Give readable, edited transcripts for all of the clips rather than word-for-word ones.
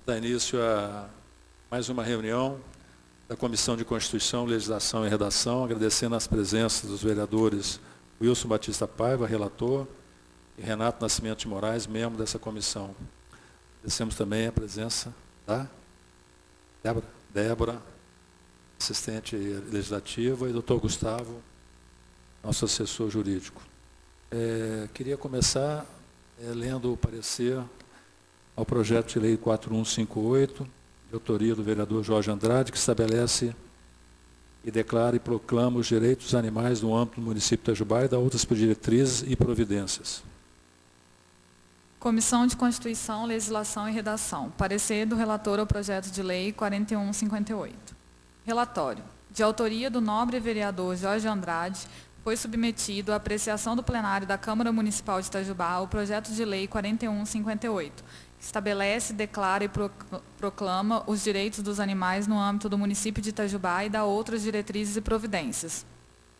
Dá início a mais uma reunião da Comissão de Constituição, Legislação e Redação, agradecendo as presenças dos vereadores Wilson Batista Paiva, relator, e Renato Nascimento de Moraes, membro dessa comissão. Agradecemos também a presença da Débora, assistente legislativa, e doutor Gustavo, nosso assessor jurídico. Queria começar lendo o parecer ao projeto de lei 4158, de autoria do vereador Jorge Andrade, que estabelece e declara e proclama os direitos dos animais no âmbito do município de Itajubá e dá outras diretrizes e providências. Comissão de Constituição, Legislação e Redação. Parecer do relator ao projeto de lei 4158. Relatório. De autoria do nobre vereador Jorge Andrade, foi submetido à apreciação do plenário da Câmara Municipal de Itajubá o projeto de lei 4158, que estabelece, declara e proclama os direitos dos animais no âmbito do município de Itajubá e dá outras diretrizes e providências.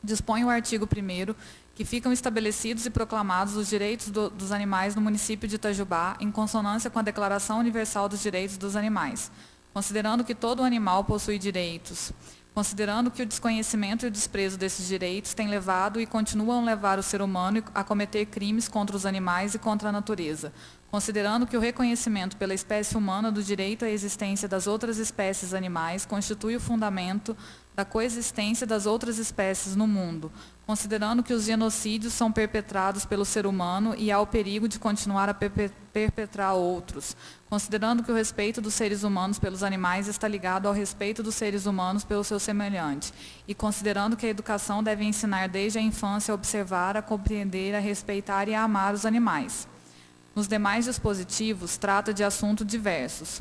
Dispõe o artigo 1º que ficam estabelecidos e proclamados os direitos dos animais no município de Itajubá, em consonância com a Declaração Universal dos Direitos dos Animais, considerando que todo animal possui direitos, considerando que o desconhecimento e o desprezo desses direitos têm levado e continuam a levar o ser humano a cometer crimes contra os animais e contra a natureza, considerando que o reconhecimento pela espécie humana do direito à existência das outras espécies animais constitui o fundamento da coexistência das outras espécies no mundo, considerando que os genocídios são perpetrados pelo ser humano e há o perigo de continuar a perpetrar outros, considerando que o respeito dos seres humanos pelos animais está ligado ao respeito dos seres humanos pelo seu semelhante, e considerando que a educação deve ensinar desde a infância a observar, a compreender, a respeitar e a amar os animais. Nos demais dispositivos, trata de assuntos diversos,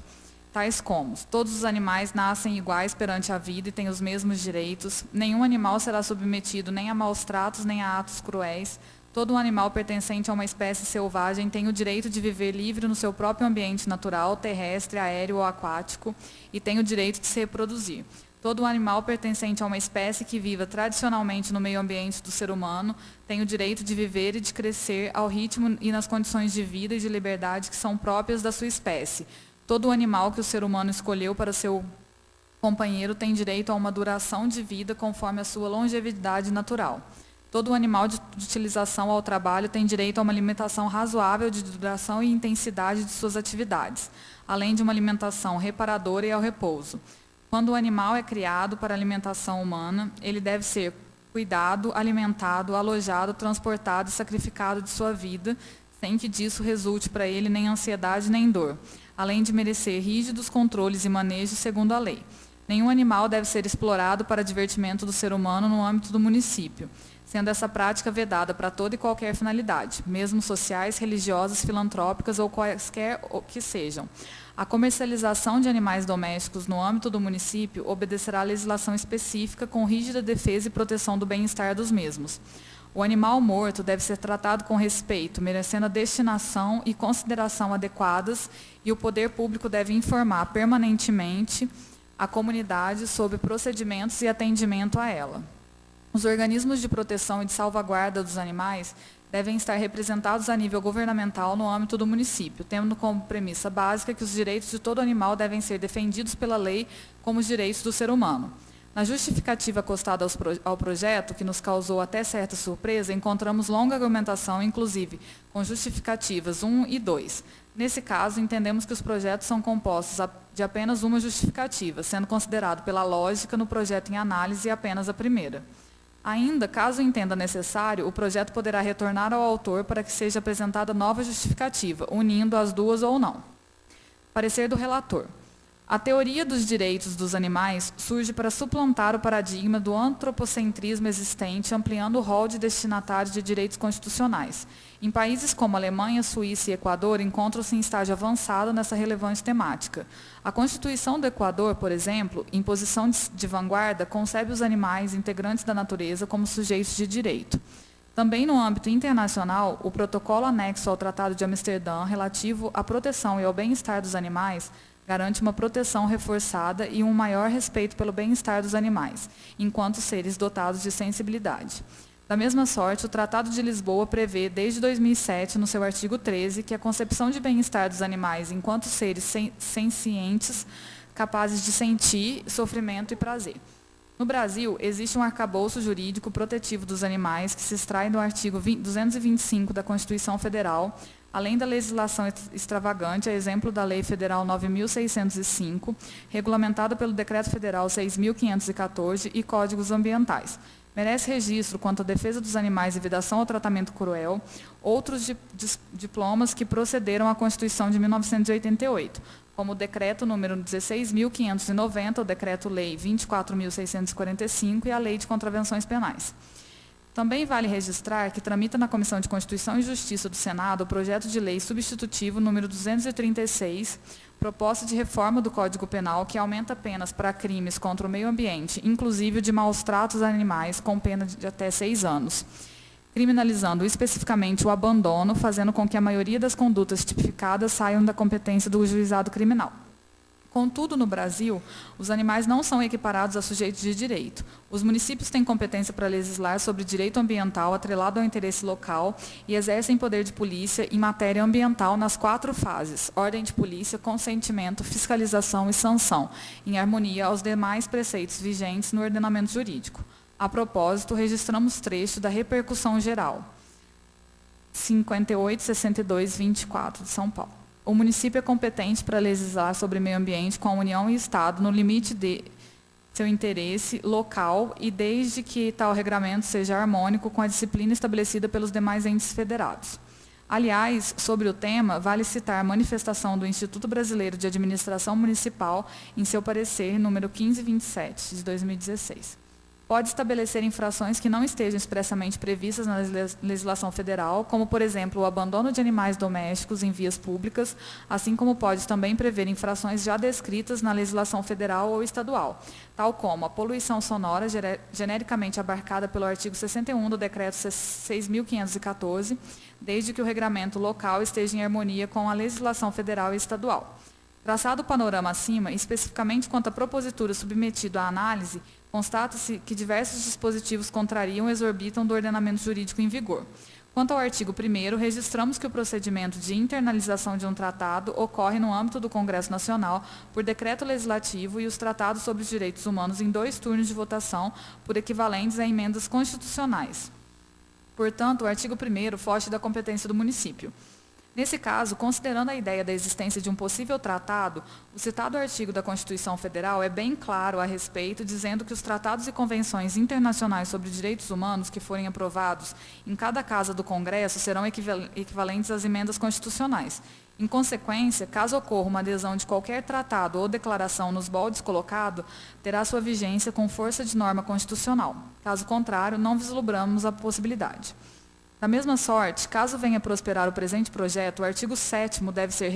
tais como: todos os animais nascem iguais perante a vida e têm os mesmos direitos, nenhum animal será submetido nem a maus tratos nem a atos cruéis, todo animal pertencente a uma espécie selvagem tem o direito de viver livre no seu próprio ambiente natural, terrestre, aéreo ou aquático, e tem o direito de se reproduzir. Todo animal pertencente a uma espécie que viva tradicionalmente no meio ambiente do ser humano tem o direito de viver e de crescer ao ritmo e nas condições de vida e de liberdade que são próprias da sua espécie. Todo animal que o ser humano escolheu para seu companheiro tem direito a uma duração de vida conforme a sua longevidade natural. Todo animal de utilização ao trabalho tem direito a uma limitação razoável de duração e intensidade de suas atividades, além de uma alimentação reparadora e ao repouso. Quando o animal é criado para alimentação humana, ele deve ser cuidado, alimentado, alojado, transportado e sacrificado de sua vida, sem que disso resulte para ele nem ansiedade nem dor, além de merecer rígidos controles e manejos segundo a lei. Nenhum animal deve ser explorado para divertimento do ser humano no âmbito do município, sendo essa prática vedada para toda e qualquer finalidade, mesmo sociais, religiosas, filantrópicas ou quaisquer que sejam. A comercialização de animais domésticos no âmbito do município obedecerá à legislação específica com rígida defesa e proteção do bem-estar dos mesmos. O animal morto deve ser tratado com respeito, merecendo a destinação e consideração adequadas, e o poder público deve informar permanentemente a comunidade sobre procedimentos e atendimento a ela. Os organismos de proteção e de salvaguarda dos animais devem estar representados a nível governamental no âmbito do município, tendo como premissa básica que os direitos de todo animal devem ser defendidos pela lei como os direitos do ser humano. Na justificativa acostada ao projeto, que nos causou até certa surpresa, encontramos longa argumentação, inclusive com justificativas 1 e 2. Nesse caso, entendemos que os projetos são compostos de apenas uma justificativa, sendo considerado pela lógica no projeto em análise apenas a primeira. Ainda, caso entenda necessário, o projeto poderá retornar ao autor para que seja apresentada nova justificativa, unindo as duas ou não. Parecer do relator. A teoria dos direitos dos animais surge para suplantar o paradigma do antropocentrismo existente, ampliando o rol de destinatários de direitos constitucionais. Em países como Alemanha, Suíça e Equador, encontram-se em estágio avançado nessa relevante temática. A Constituição do Equador, por exemplo, em posição de vanguarda, concebe os animais integrantes da natureza como sujeitos de direito. Também no âmbito internacional, o protocolo anexo ao Tratado de Amsterdã, relativo à proteção e ao bem-estar dos animais, garante uma proteção reforçada e um maior respeito pelo bem-estar dos animais, enquanto seres dotados de sensibilidade. Da mesma sorte, o Tratado de Lisboa prevê, desde 2007, no seu artigo 13, que a concepção de bem-estar dos animais enquanto seres sencientes, capazes de sentir sofrimento e prazer. No Brasil, existe um arcabouço jurídico protetivo dos animais que se extrai do artigo 225 da Constituição Federal, além da legislação extravagante, a exemplo da Lei Federal 9.605, regulamentada pelo Decreto Federal 6.514 e Códigos Ambientais. Merece registro quanto à defesa dos animais e vedação ao tratamento cruel, outros diplomas que procederam à Constituição de 1988, como o Decreto número 16.590, o Decreto-Lei 24.645 e a Lei de Contravenções Penais. Também vale registrar que tramita na Comissão de Constituição e Justiça do Senado o projeto de lei substitutivo número 236, proposta de reforma do Código Penal que aumenta penas para crimes contra o meio ambiente, inclusive de maus-tratos a animais, com pena de até 6 anos, criminalizando especificamente o abandono, fazendo com que a maioria das condutas tipificadas saiam da competência do juizado criminal. Contudo, no Brasil, os animais não são equiparados a sujeitos de direito. Os municípios têm competência para legislar sobre direito ambiental atrelado ao interesse local e exercem poder de polícia em matéria ambiental nas 4 fases: ordem de polícia, consentimento, fiscalização e sanção, em harmonia aos demais preceitos vigentes no ordenamento jurídico. A propósito, registramos trecho da repercussão geral 58.62.24 de São Paulo. O município é competente para legislar sobre meio ambiente com a União e Estado no limite de seu interesse local e desde que tal regramento seja harmônico com a disciplina estabelecida pelos demais entes federados. Aliás, sobre o tema, vale citar a manifestação do Instituto Brasileiro de Administração Municipal em seu parecer número 1527, de 2016. Pode estabelecer infrações que não estejam expressamente previstas na legislação federal, como, por exemplo, o abandono de animais domésticos em vias públicas, assim como pode também prever infrações já descritas na legislação federal ou estadual, tal como a poluição sonora, genericamente abarcada pelo artigo 61 do Decreto 6.514, desde que o regramento local esteja em harmonia com a legislação federal e estadual. Traçado o panorama acima, especificamente quanto à propositura submetida à análise, constata-se que diversos dispositivos contrariam ou exorbitam do ordenamento jurídico em vigor. Quanto ao artigo 1º, registramos que o procedimento de internalização de um tratado ocorre no âmbito do Congresso Nacional por decreto legislativo e os tratados sobre os direitos humanos em 2 turnos de votação por equivalentes a emendas constitucionais. Portanto, o artigo 1º foge da competência do município. Nesse caso, considerando a ideia da existência de um possível tratado, o citado artigo da Constituição Federal é bem claro a respeito, dizendo que os tratados e convenções internacionais sobre direitos humanos que forem aprovados em cada casa do Congresso serão equivalentes às emendas constitucionais. Em consequência, caso ocorra uma adesão de qualquer tratado ou declaração nos moldes colocados, terá sua vigência com força de norma constitucional. Caso contrário, não vislumbramos a possibilidade. Da mesma sorte, caso venha prosperar o presente projeto, o artigo 7º deve ser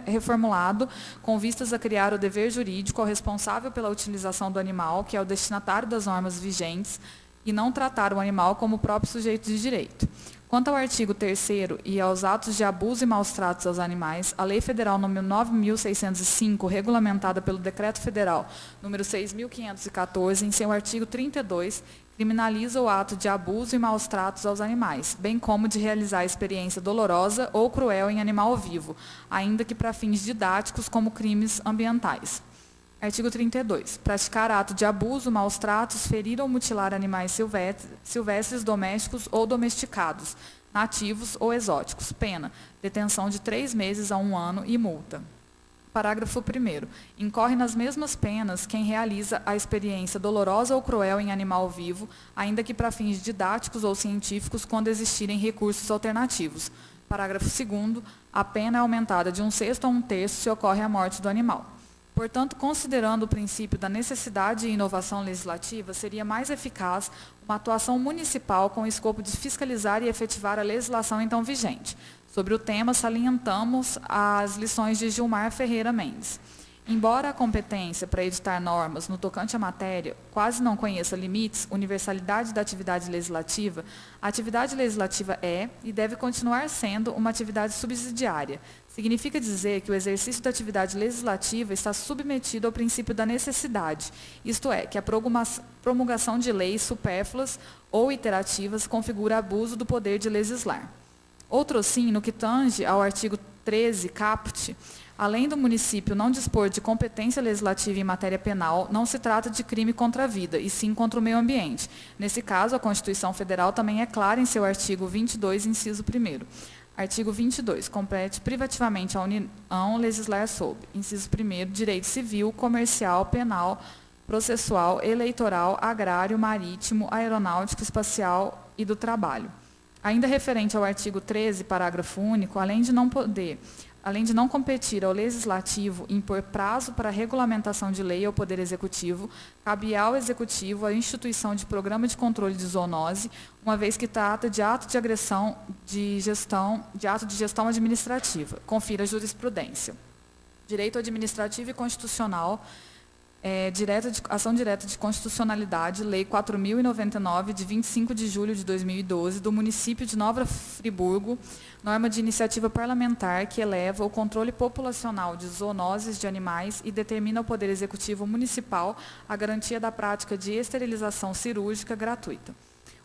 reformulado com vistas a criar o dever jurídico ao responsável pela utilização do animal, que é o destinatário das normas vigentes, e não tratar o animal como o próprio sujeito de direito. Quanto ao artigo 3º e aos atos de abuso e maus-tratos aos animais, a Lei Federal nº 9.605, regulamentada pelo Decreto Federal nº 6.514, em seu artigo 32, criminaliza o ato de abuso e maus-tratos aos animais, bem como de realizar experiência dolorosa ou cruel em animal vivo, ainda que para fins didáticos como crimes ambientais. Artigo 32. Praticar ato de abuso, maus-tratos, ferir ou mutilar animais silvestres, domésticos ou domesticados, nativos ou exóticos. Pena: detenção de 3 meses a 1 ano e multa. Parágrafo 1º. Incorre nas mesmas penas quem realiza a experiência dolorosa ou cruel em animal vivo, ainda que para fins didáticos ou científicos, quando existirem recursos alternativos. Parágrafo 2º. A pena é aumentada de 1/6 a 1/3 se ocorre a morte do animal. Portanto, considerando o princípio da necessidade de inovação legislativa, seria mais eficaz uma atuação municipal com o escopo de fiscalizar e efetivar a legislação então vigente. Sobre o tema, salientamos as lições de Gilmar Ferreira Mendes. Embora a competência para editar normas no tocante à matéria quase não conheça limites, universalidade da atividade legislativa, a atividade legislativa é e deve continuar sendo uma atividade subsidiária. Significa dizer que o exercício da atividade legislativa está submetido ao princípio da necessidade, isto é, que a promulgação de leis supérfluas ou iterativas configura abuso do poder de legislar. Outrosim, no que tange ao artigo 13, caput, além do município não dispor de competência legislativa em matéria penal, não se trata de crime contra a vida, e sim contra o meio ambiente. Nesse caso, a Constituição Federal também é clara em seu artigo 22, inciso 1º. Artigo 22. Compete privativamente à União legislar sobre, inciso 1º, direito civil, comercial, penal, processual, eleitoral, agrário, marítimo, aeronáutico, espacial e do trabalho. Ainda referente ao artigo 13, parágrafo único, além de não competir ao Legislativo impor prazo para a regulamentação de lei ao Poder Executivo, cabe ao Executivo a instituição de programa de controle de zoonose, uma vez que trata de ato de agressão de gestão administrativa. Confira a jurisprudência. Direito administrativo e constitucional, ação direta de constitucionalidade, Lei 4.099, de 25 de julho de 2012, do município de Nova Friburgo, norma de iniciativa parlamentar que eleva o controle populacional de zoonoses de animais e determina ao Poder Executivo Municipal a garantia da prática de esterilização cirúrgica gratuita.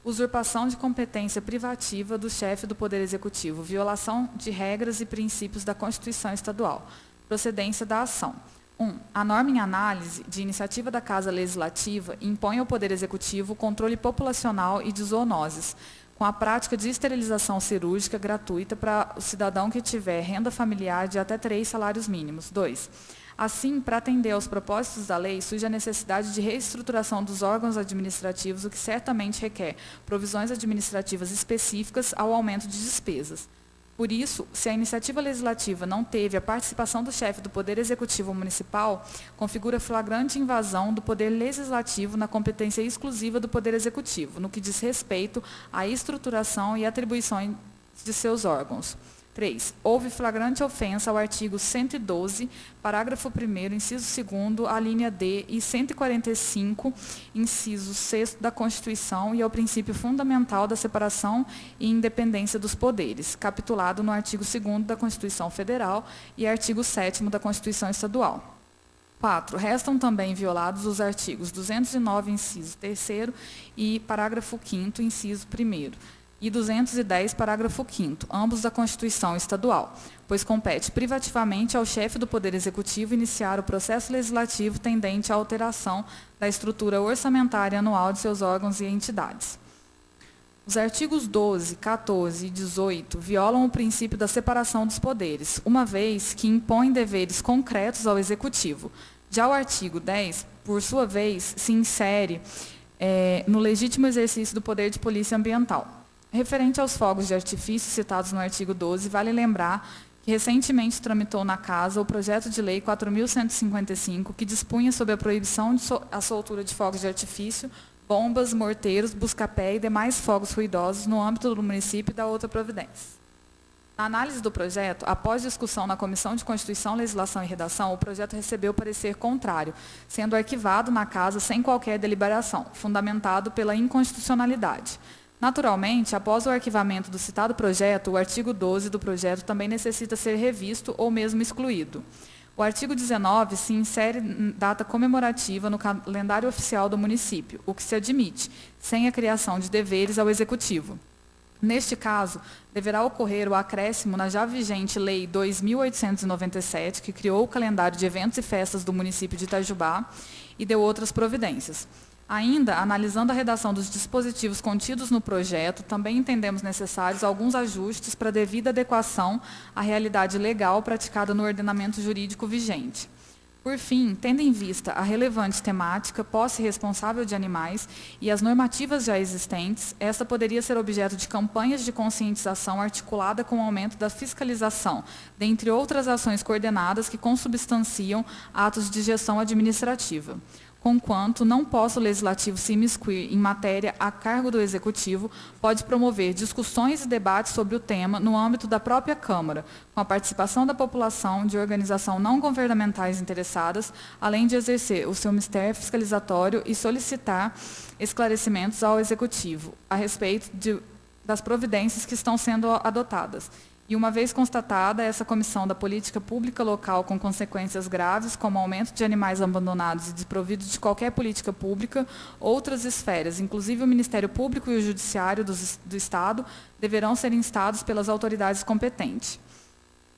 Usurpação de competência privativa do chefe do Poder Executivo, violação de regras e princípios da Constituição Estadual. Procedência da ação. 1. A norma em análise de iniciativa da Casa Legislativa impõe ao Poder Executivo o controle populacional e de zoonoses, com a prática de esterilização cirúrgica gratuita para o cidadão que tiver renda familiar de até 3 salários mínimos. 2. Assim, para atender aos propósitos da lei, surge a necessidade de reestruturação dos órgãos administrativos, o que certamente requer provisões administrativas específicas ao aumento de despesas. Por isso, se a iniciativa legislativa não teve a participação do chefe do Poder Executivo Municipal, configura flagrante invasão do Poder Legislativo na competência exclusiva do Poder Executivo, no que diz respeito à estruturação e atribuições de seus órgãos. 3. Houve flagrante ofensa ao artigo 112, parágrafo 1º, inciso 2º, a linha D, e 145, inciso 6º da Constituição e ao princípio fundamental da separação e independência dos poderes, capitulado no artigo 2º da Constituição Federal e artigo 7º da Constituição Estadual. 4. Restam também violados os artigos 209, inciso 3º e parágrafo 5º, inciso 1º. E 210, parágrafo 5º, ambos da Constituição Estadual, pois compete privativamente ao chefe do Poder Executivo iniciar o processo legislativo tendente à alteração da estrutura orçamentária anual de seus órgãos e entidades. Os artigos 12, 14 e 18 violam o princípio da separação dos poderes, uma vez que impõem deveres concretos ao Executivo. Já o artigo 10, por sua vez, se insere no legítimo exercício do poder de polícia ambiental. Referente aos fogos de artifício citados no artigo 12, vale lembrar que recentemente tramitou na Casa o projeto de lei 4.155, que dispunha sobre a proibição de soltura de fogos de artifício, bombas, morteiros, busca-pé e demais fogos ruidosos no âmbito do município e da outra providência. Na análise do projeto, após discussão na Comissão de Constituição, Legislação e Redação, o projeto recebeu parecer contrário, sendo arquivado na Casa sem qualquer deliberação, fundamentado pela inconstitucionalidade. Naturalmente, após o arquivamento do citado projeto, o artigo 12 do projeto também necessita ser revisto ou mesmo excluído. O artigo 19 se insere data comemorativa no calendário oficial do município, o que se admite, sem a criação de deveres ao Executivo. Neste caso, deverá ocorrer o acréscimo na já vigente Lei 2.897, que criou o calendário de eventos e festas do município de Itajubá e deu outras providências. Ainda, analisando a redação dos dispositivos contidos no projeto, também entendemos necessários alguns ajustes para devida adequação à realidade legal praticada no ordenamento jurídico vigente. Por fim, tendo em vista a relevante temática, posse responsável de animais e as normativas já existentes, esta poderia ser objeto de campanhas de conscientização articulada com o aumento da fiscalização, dentre outras ações coordenadas que consubstanciam atos de gestão administrativa. Conquanto não possa o Legislativo se imiscuir em matéria a cargo do Executivo, pode promover discussões e debates sobre o tema no âmbito da própria Câmara, com a participação da população, de organizações não governamentais interessadas, além de exercer o seu mistério fiscalizatório e solicitar esclarecimentos ao Executivo a respeito das providências que estão sendo adotadas. E, uma vez constatada essa comissão da política pública local com consequências graves, como aumento de animais abandonados e desprovidos de qualquer política pública, outras esferas, inclusive o Ministério Público e o Judiciário do Estado, deverão ser instados pelas autoridades competentes.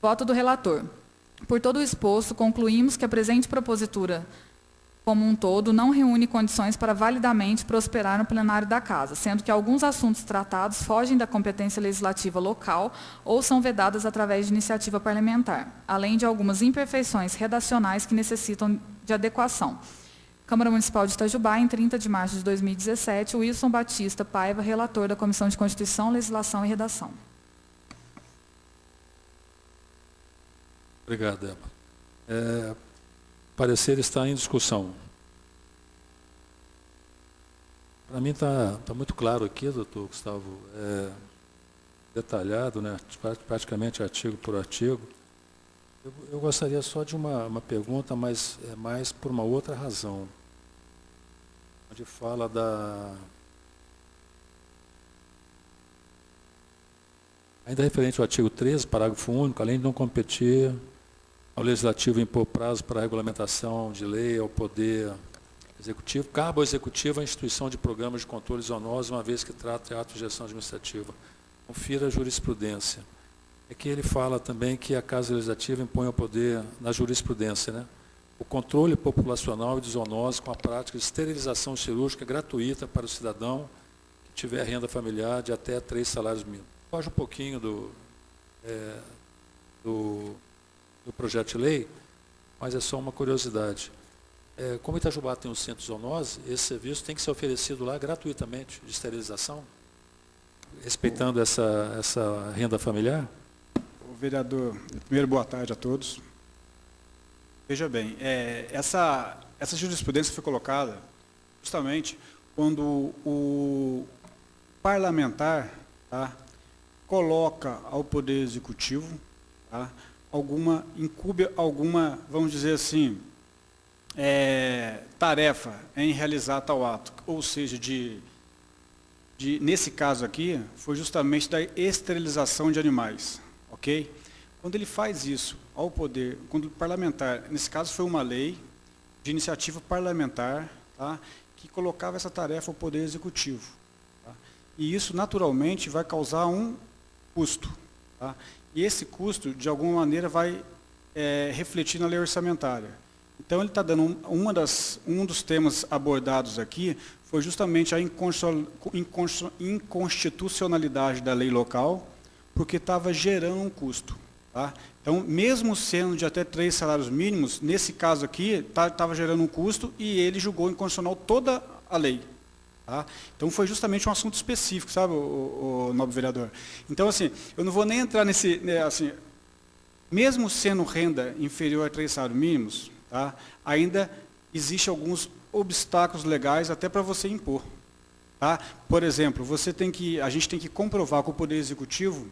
Voto do relator. Por todo o exposto, concluímos que a presente propositura, como um todo, não reúne condições para validamente prosperar no plenário da Casa, sendo que alguns assuntos tratados fogem da competência legislativa local ou são vedadas através de iniciativa parlamentar, além de algumas imperfeições redacionais que necessitam de adequação. Câmara Municipal de Itajubá, em 30 de março de 2017, Wilson Batista Paiva, relator da Comissão de Constituição, Legislação e Redação. Obrigado, Débora. Parecer está em discussão. Para mim está muito claro aqui, doutor Gustavo, detalhado, né, praticamente artigo por artigo. Eu gostaria só de uma pergunta, mas é mais por uma outra razão. Onde fala ainda referente ao artigo 13, parágrafo único, além de não competir ao Legislativo impor prazo para a regulamentação de lei ao Poder Executivo, cabe ao Executivo a instituição de programas de controle zonoso, uma vez que trata de ato de gestão administrativa. Confira a jurisprudência. É que ele fala também que a Casa Legislativa impõe ao Poder, na jurisprudência, né, o controle populacional e de zoonose com a prática de esterilização cirúrgica gratuita para o cidadão que tiver renda familiar de até 3 salários mínimos. Foge um pouquinho do projeto de lei, mas é só uma curiosidade. Como Itajubá tem um centro de zoonose, esse serviço tem que ser oferecido lá gratuitamente, de esterilização, respeitando essa renda familiar? O vereador, primeiro, boa tarde a todos. Veja bem, essa jurisprudência foi colocada justamente quando o parlamentar, tá, coloca ao Poder Executivo, tá, incube alguma, vamos dizer assim, tarefa em realizar tal ato, ou seja, nesse caso aqui, foi justamente da esterilização de animais, ok? Quando ele faz isso ao poder, quando o parlamentar, nesse caso foi uma lei de iniciativa parlamentar, tá, que colocava essa tarefa ao Poder Executivo, tá? E isso naturalmente vai causar um custo, tá? E esse custo, de alguma maneira, vai refletir na lei orçamentária. Então, ele está dando um dos temas abordados aqui, foi justamente a inconstitucionalidade da lei local, porque estava gerando um custo. Tá? Então, mesmo sendo de até 3 salários mínimos, nesse caso aqui, estava gerando um custo e ele julgou inconstitucional toda a lei. Tá? Então, foi justamente um assunto específico, sabe, o nobre vereador? Então, assim, eu não vou nem entrar nesse... Né, assim, mesmo sendo renda inferior a 3 salários mínimos, tá, ainda existe alguns obstáculos legais até para você impor. Tá? Por exemplo, a gente tem que comprovar que o Poder Executivo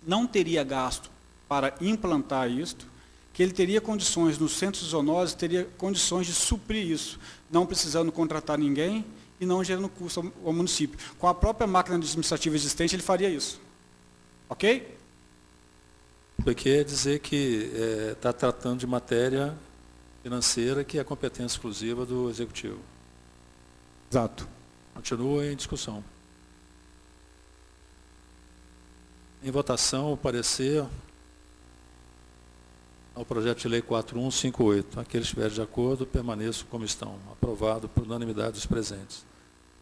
não teria gasto para implantar isto, que ele teria condições, nos centros de zoonose, teria condições de suprir isso, não precisando contratar ninguém e não gerando custo ao município. Com a própria máquina administrativa existente, ele faria isso. Ok? Porque é dizer que está tratando de matéria financeira que é competência exclusiva do Executivo. Exato. Continua em discussão. Em votação, o parecer ao projeto de lei 4158. Aqueles que estiverem de acordo, permaneçam como estão. Aprovado por unanimidade dos presentes.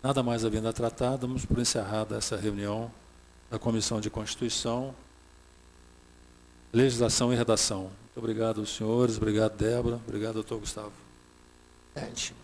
Nada mais havendo a tratar, damos por encerrada essa reunião da Comissão de Constituição, Legislação e Redação. Muito obrigado aos senhores, obrigado, Débora, obrigado, doutor Gustavo. Verdade.